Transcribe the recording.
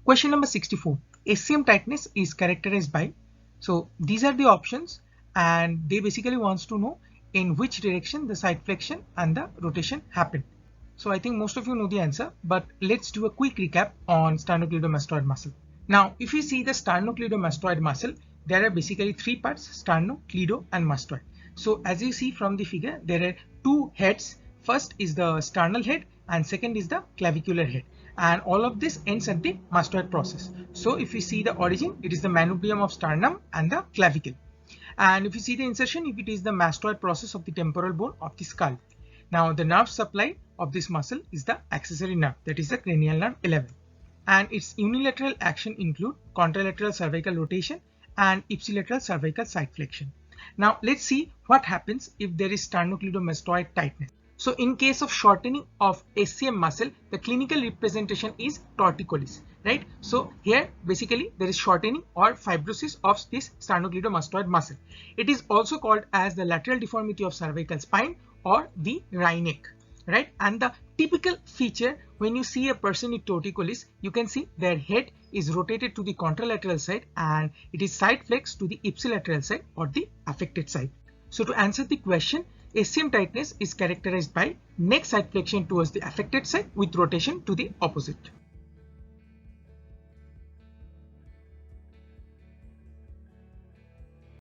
Question number 64. SCM tightness is characterized by. So these are the options, and they basically wants to know in which direction the side flexion and the rotation happen. So I think most of you know the answer, but let's do a quick recap on sternocleidomastoid muscle. Now, if you see the sternocleidomastoid muscle, there are basically three parts: sterno, cleido, and mastoid. So as you see from the figure, there are two heads. First is the sternal head and second is the clavicular head. And all of this ends at the mastoid process. So if you see the origin, it is the manubrium of sternum and the clavicle. And if you see the insertion, if it is the mastoid process of the temporal bone of the skull. Now the nerve supply of this muscle is the accessory nerve, that is the cranial nerve 11. And its unilateral action include contralateral cervical rotation and ipsilateral cervical side flexion. Now let's see what happens if there is sternocleidomastoid tightness. So in case of shortening of SCM muscle, the clinical representation is torticollis, right? So here basically there is shortening or fibrosis of this sternocleidomastoid muscle. It is also called as the lateral deformity of cervical spine or the wry neck, right? And the typical feature when you see a person with torticollis, you can see their head is rotated to the contralateral side and it is side flexed to the ipsilateral side or the affected side. So to answer the question, SCM tightness is characterized by neck side flexion towards the affected side with rotation to the opposite.